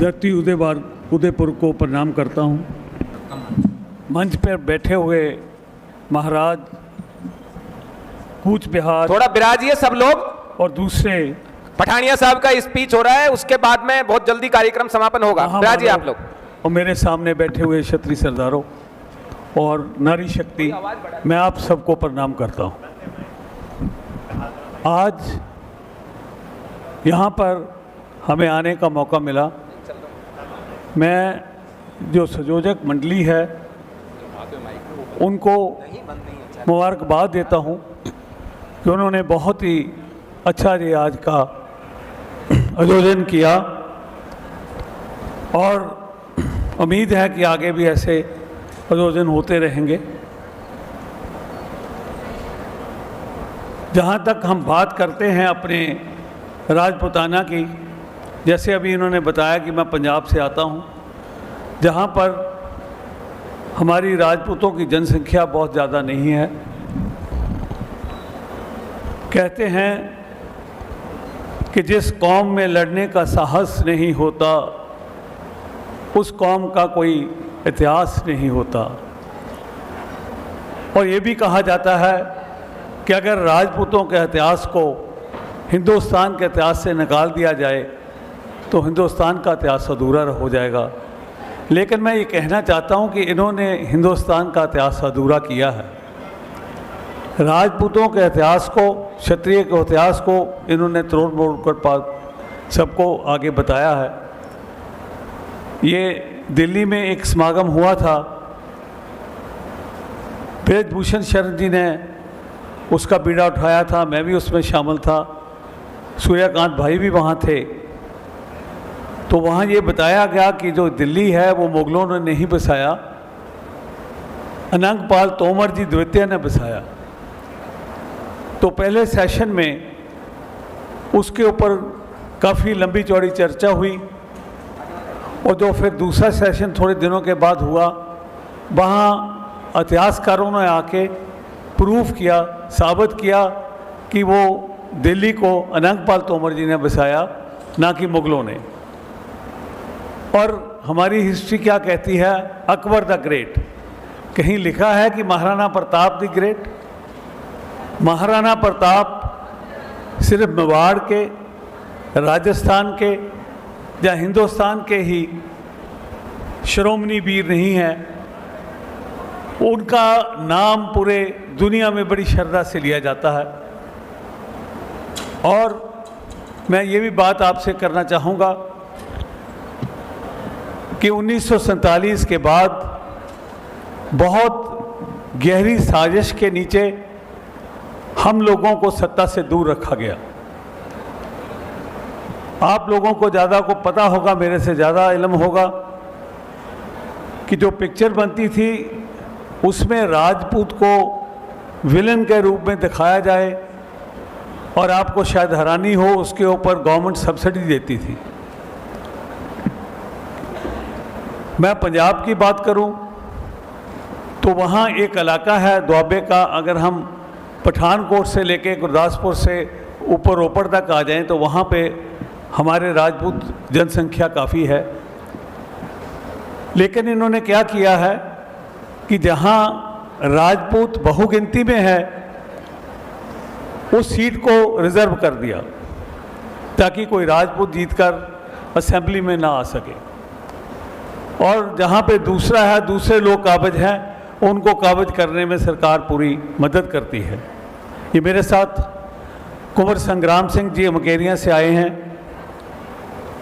धरती उदयपुर को प्रणाम करता हूँ। मंच पर बैठे हुए महाराज, कूच बिहार, थोड़ा विराजिए सब लोग। और दूसरे पठानिया साहब का स्पीच हो रहा है, उसके बाद में बहुत जल्दी कार्यक्रम समापन होगा। विराजिए आप लोग। और मेरे सामने बैठे हुए क्षत्रिय सरदारों और नारी शक्ति, मैं आप सबको प्रणाम करता हूँ। आज यहाँ पर हमें आने का मौका मिला। मैं जो संयोजक मंडली है उनको मुबारकबाद देता हूँ कि उन्होंने बहुत ही अच्छा ये आज का आयोजन किया, और उम्मीद है कि आगे भी ऐसे आयोजन होते रहेंगे। जहाँ तक हम बात करते हैं अपने राजपूताना की, जैसे अभी इन्होंने बताया कि मैं पंजाब से आता हूँ, जहाँ पर हमारी राजपूतों की जनसंख्या बहुत ज़्यादा नहीं है। कहते हैं कि जिस कौम में लड़ने का साहस नहीं होता उस कौम का कोई इतिहास नहीं होता। और ये भी कहा जाता है कि अगर राजपूतों के इतिहास को हिंदुस्तान के इतिहास से निकाल दिया जाए तो हिंदुस्तान का इतिहास अधूरा हो जाएगा। लेकिन मैं ये कहना चाहता हूँ कि इन्होंने हिंदुस्तान का इतिहास अधूरा किया है। राजपूतों के इतिहास को, क्षत्रिय के इतिहास को इन्होंने तोड़ मोड़ कर सबको आगे बताया है। ये दिल्ली में एक समागम हुआ था, ब्रजभूषण शरण जी ने उसका बीड़ा उठाया था, मैं भी उसमें शामिल था, सूर्यकांत भाई भी वहाँ थे। तो वहाँ ये बताया गया कि जो दिल्ली है वो मुगलों ने नहीं बसाया, अनंगपाल तोमर जी द्वितीय ने बसाया। तो पहले सेशन में उसके ऊपर काफ़ी लंबी चौड़ी चर्चा हुई, और जो फिर दूसरा सेशन थोड़े दिनों के बाद हुआ, वहाँ इतिहासकारों ने आके प्रूफ किया, साबित किया कि वो दिल्ली को अनंगपाल तोमर जी ने बसाया, ना कि मुगलों ने। और हमारी हिस्ट्री क्या कहती है? Akbar the great. कहीं लिखा है कि महाराणा प्रताप द ग्रेट? महाराणा प्रताप सिर्फ मेवाड़ के, राजस्थान के या हिंदुस्तान के ही शिरोमणि वीर नहीं है, उनका नाम पूरे दुनिया में बड़ी श्रद्धा से लिया जाता है। और मैं ये भी बात आपसे करना चाहूँगा कि 1947 के बाद बहुत गहरी साजिश के नीचे हम लोगों को सत्ता से दूर रखा गया। आप लोगों को ज़्यादा को पता होगा, मेरे से ज़्यादा इल्म होगा कि जो पिक्चर बनती थी उसमें राजपूत को विलन के रूप में दिखाया जाए, और आपको शायद हैरानी हो, उसके ऊपर गवर्नमेंट सब्सिडी देती थी। मैं पंजाब की बात करूं तो वहाँ एक इलाका है द्वाबे का, अगर हम पठानकोट से लेके गुरदासपुर से ऊपर रोपड़ तक आ जाएं तो वहाँ पे हमारे राजपूत जनसंख्या काफ़ी है। लेकिन इन्होंने क्या किया है कि जहाँ राजपूत बहुगिनती में है उस सीट को रिज़र्व कर दिया ताकि कोई राजपूत जीतकर असेंबली में ना आ सके। और जहाँ पे दूसरा है, दूसरे लोग काबिज हैं, उनको काबिज करने में सरकार पूरी मदद करती है। ये मेरे साथ कुंवर संग्राम सिंह जी मुकेरिया से आए हैं।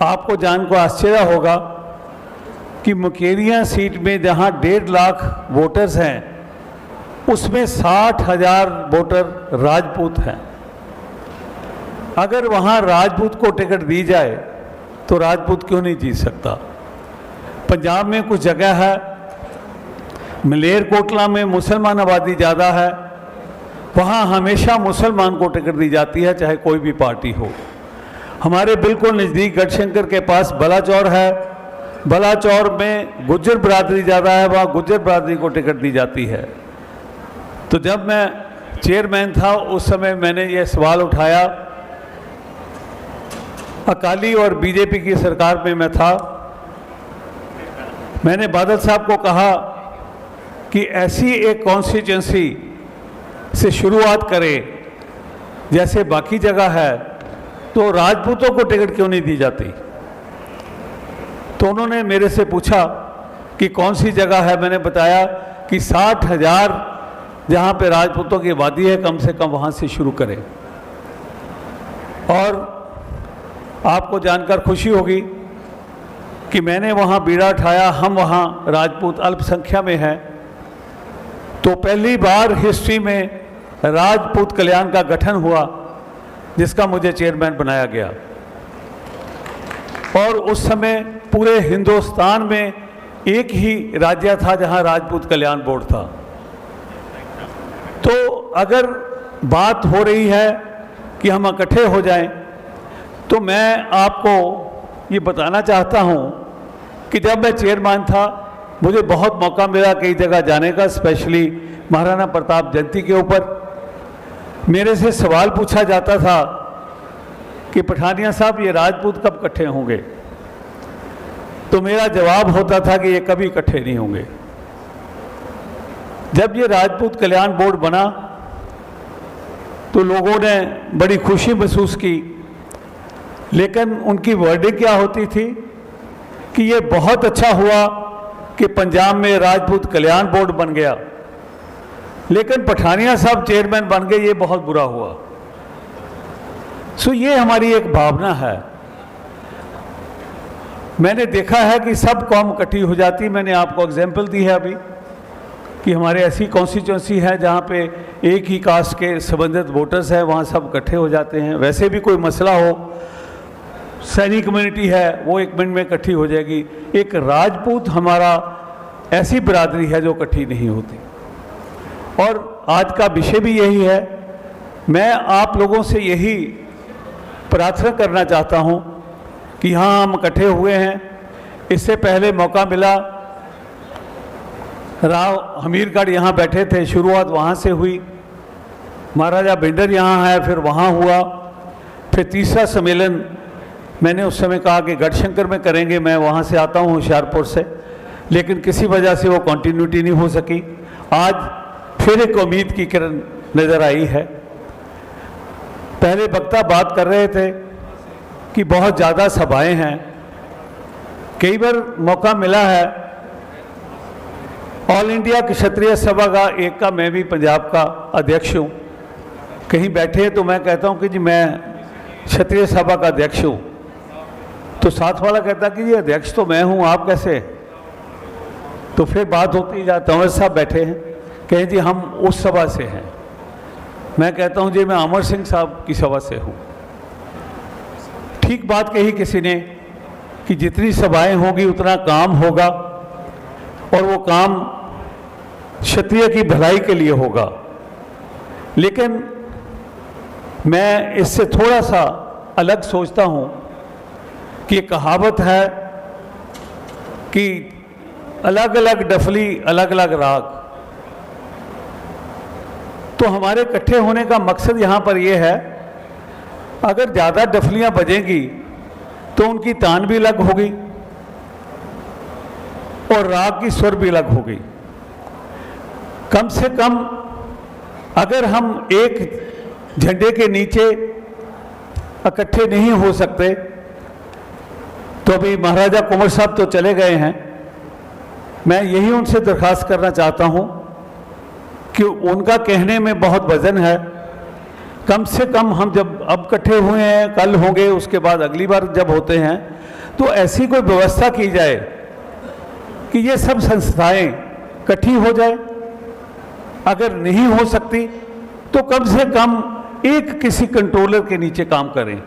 आपको जान को आश्चर्य होगा कि मुकेरिया सीट में जहाँ 1.5 लाख वोटर्स हैं उसमें 60,000 वोटर राजपूत हैं। अगर वहाँ राजपूत को टिकट दी जाए तो राजपूत क्यों नहीं जीत सकता? पंजाब में कुछ जगह है, मलेरकोटला में मुसलमान आबादी ज़्यादा है, वहाँ हमेशा मुसलमान को टिकट दी जाती है चाहे कोई भी पार्टी हो। हमारे बिल्कुल नज़दीक गढ़शंकर के पास बलाचौर है, बलाचौर में गुज्जर बरादरी ज़्यादा है, वहाँ गुज्जर बरादरी को टिकट दी जाती है। तो जब मैं चेयरमैन था उस समय मैंने ये सवाल उठाया, अकाली और बीजेपी की सरकार में मैं था, मैंने बादल साहब को कहा कि ऐसी एक कॉन्स्टिट्यूंसी से शुरुआत करें जैसे बाकी जगह है, तो राजपूतों को टिकट क्यों नहीं दी जाती। तो उन्होंने मेरे से पूछा कि कौन सी जगह है। मैंने बताया कि 60,000 जहाँ पे राजपूतों की आबादी है, कम से कम वहाँ से शुरू करें। और आपको जानकर खुशी होगी कि मैंने वहाँ बीड़ा उठाया, हम वहाँ राजपूत अल्पसंख्या में हैं, तो पहली बार हिस्ट्री में राजपूत कल्याण का गठन हुआ, जिसका मुझे चेयरमैन बनाया गया। और उस समय पूरे हिंदुस्तान में एक ही राज्य था जहां राजपूत कल्याण बोर्ड था। तो अगर बात हो रही है कि हम इकट्ठे हो जाएं, तो मैं आपको ये बताना चाहता हूं कि जब मैं चेयरमैन था, मुझे बहुत मौका मिला कई जगह जाने का, स्पेशली महाराणा प्रताप जयंती के ऊपर मेरे से सवाल पूछा जाता था कि पठानिया साहब ये राजपूत कब इकट्ठे होंगे। तो मेरा जवाब होता था कि ये कभी इकट्ठे नहीं होंगे। जब ये राजपूत कल्याण बोर्ड बना तो लोगों ने बड़ी खुशी महसूस की, लेकिन उनकी वर्डिंग क्या होती थी कि ये बहुत अच्छा हुआ कि पंजाब में राजपूत कल्याण बोर्ड बन गया, लेकिन पठानिया साहब चेयरमैन बन गए, ये बहुत बुरा हुआ। सो ये हमारी एक भावना है। मैंने देखा है कि सब कौम इकट्ठी हो जाती। मैंने आपको एग्जाम्पल दी है अभी कि हमारे ऐसी कॉन्स्टिट्यूंसी है जहाँ पे एक ही कास्ट के संबंधित वोटर्स हैं, वहाँ सब इकट्ठे हो जाते हैं। वैसे भी कोई मसला हो, सैनिक कम्युनिटी है, वो 1 मिनट में इकट्ठी हो जाएगी। एक राजपूत हमारा ऐसी बिरादरी है जो इकट्ठी नहीं होती। और आज का विषय भी यही है। मैं आप लोगों से यही प्रार्थना करना चाहता हूँ कि हाँ, हम इकट्ठे हुए हैं। इससे पहले मौका मिला, राव हमीरगढ़ यहाँ बैठे थे, शुरुआत वहाँ से हुई, महाराजा भिंडर यहाँ है, फिर वहाँ हुआ, फिर तीसरा सम्मेलन मैंने उस समय कहा कि गढ़शंकर में करेंगे। मैं वहाँ से आता हूँ होशियारपुर से, लेकिन किसी वजह से वो कंटिन्यूटी नहीं हो सकी। आज फिर एक उम्मीद की किरण नज़र आई है। पहले वक्ता बात कर रहे थे कि बहुत ज़्यादा सभाएं हैं। कई बार मौका मिला है, ऑल इंडिया क्षत्रिय सभा का एक का मैं भी पंजाब का अध्यक्ष हूँ। कहीं बैठे तो मैं कहता हूँ कि जी मैं क्षत्रिय सभा का अध्यक्ष हूँ, तो साथ वाला कहता कि जी अध्यक्ष तो मैं हूँ, आप कैसे। तो फिर बात होती जा, तंवर साहब बैठे हैं, कहें जी हम उस सभा से हैं। मैं कहता हूँ जी मैं अमर सिंह साहब की सभा से हूँ। ठीक बात कही किसी ने कि जितनी सभाएं होगी उतना काम होगा, और वो काम क्षत्रिय की भलाई के लिए होगा। लेकिन मैं इससे थोड़ा सा अलग सोचता हूँ कि कहावत है कि अलग अलग डफली अलग अलग राग। तो हमारे इकट्ठे होने का मकसद यहाँ पर यह है, अगर ज़्यादा डफलियाँ बजेंगी तो उनकी तान भी अलग होगी और राग की स्वर भी अलग होगी। कम से कम अगर हम एक झंडे के नीचे इकट्ठे नहीं हो सकते, तो अभी महाराजा कुंवर साहब तो चले गए हैं, मैं यही उनसे दरख्वास्त करना चाहता हूं कि उनका कहने में बहुत वजन है। कम से कम हम जब अब इकट्ठे हुए हैं, कल होंगे, उसके बाद अगली बार जब होते हैं, तो ऐसी कोई व्यवस्था की जाए कि ये सब संस्थाएं इकट्ठी हो जाए। अगर नहीं हो सकती तो कम से कम एक किसी कंट्रोलर के नीचे काम करें,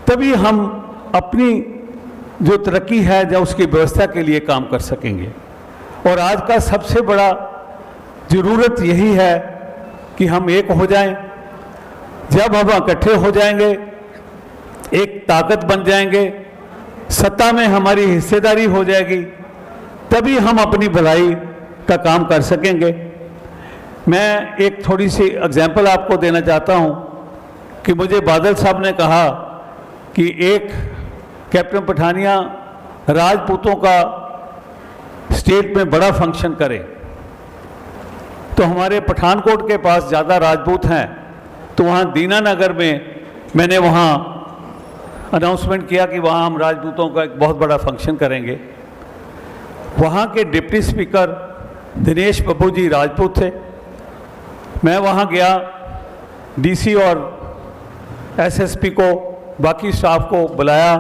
तभी हम अपनी जो तरक्की है या उसकी व्यवस्था के लिए काम कर सकेंगे। और आज का सबसे बड़ा ज़रूरत यही है कि हम एक हो जाएं। जब हम इकट्ठे हो जाएंगे, एक ताकत बन जाएंगे, सत्ता में हमारी हिस्सेदारी हो जाएगी, तभी हम अपनी भलाई का काम कर सकेंगे। मैं एक थोड़ी सी एग्जाम्पल आपको देना चाहता हूं कि मुझे बादल साहब ने कहा कि एक कैप्टन पठानिया राजपूतों का स्टेट में बड़ा फंक्शन करे। तो हमारे पठानकोट के पास ज़्यादा राजपूत हैं, तो वहाँ दीनानगर में मैंने वहाँ अनाउंसमेंट किया कि वहाँ हम राजपूतों का एक बहुत बड़ा फंक्शन करेंगे। वहाँ के डिप्टी स्पीकर दिनेश बब्बू जी राजपूत थे। मैं वहाँ गया, डीसी और एसएसपी को, बाकी स्टाफ को बुलाया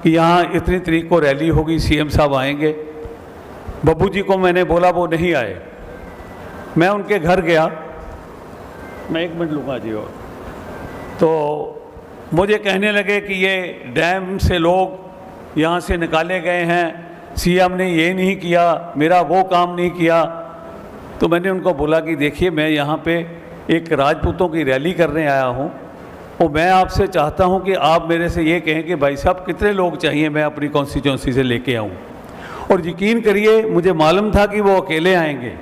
कि यहाँ इतनी तारीख को रैली होगी, सीएम साहब आएंगे। बब्बू जी को मैंने बोला, वो नहीं आए। मैं उनके घर गया, मैं 1 मिनट लूँगा जी, और तो मुझे कहने लगे कि ये डैम से लोग यहाँ से निकाले गए हैं, सीएम ने ये नहीं किया, मेरा वो काम नहीं किया। तो मैंने उनको बोला कि देखिए, मैं यहाँ पे एक राजपूतों की रैली करने आया हूँ, और मैं आपसे चाहता हूँ कि आप मेरे से ये कहें कि भाई साहब कितने लोग चाहिए मैं अपनी कॉन्स्टिट्यूंसी से लेके आऊँ। और यकीन करिए, मुझे मालूम था कि वो अकेले आएंगे।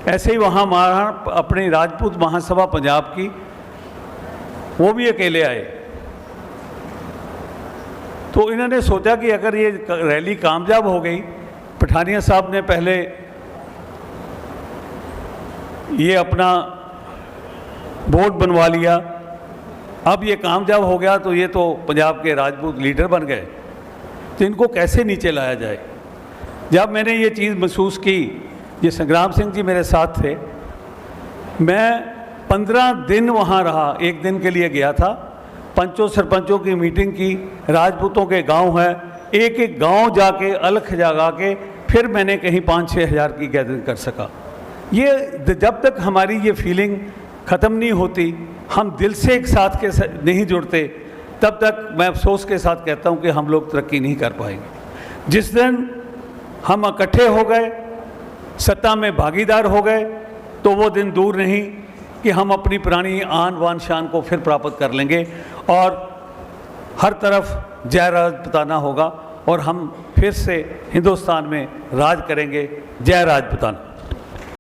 ऐसे ही वहाँ अपनी राजपूत महासभा पंजाब की, वो भी अकेले आए। तो इन्होंने सोचा कि अगर ये रैली कामयाब हो गई, पठानिया साहब ने पहले ये अपना बोर्ड बनवा लिया, अब ये कामयाब हो गया, तो ये तो पंजाब के राजपूत लीडर बन गए, तो इनको कैसे नीचे लाया जाए। जब मैंने ये चीज़ महसूस की, ये संग्राम सिंह जी मेरे साथ थे, मैं 15 दिन वहाँ रहा, 1 दिन के लिए गया था, पंचों सरपंचों की मीटिंग की, राजपूतों के गांव हैं, एक एक गांव जाके अलख जगा के फिर मैंने कहीं 5-6 हज़ार की गैदरिंग कर सका। ये जब तक हमारी ये फीलिंग ख़त्म नहीं होती, हम दिल से एक साथ के नहीं जुड़ते, तब तक मैं अफसोस के साथ कहता हूँ कि हम लोग तरक्की नहीं कर पाएंगे। जिस दिन हम इकट्ठे हो गए, सत्ता में भागीदार हो गए, तो वो दिन दूर नहीं कि हम अपनी पुरानी आन बान शान को फिर प्राप्त कर लेंगे और हर तरफ जय राज बताना होगा, और हम फिर से हिंदुस्तान में राज करेंगे। जय राज बताना।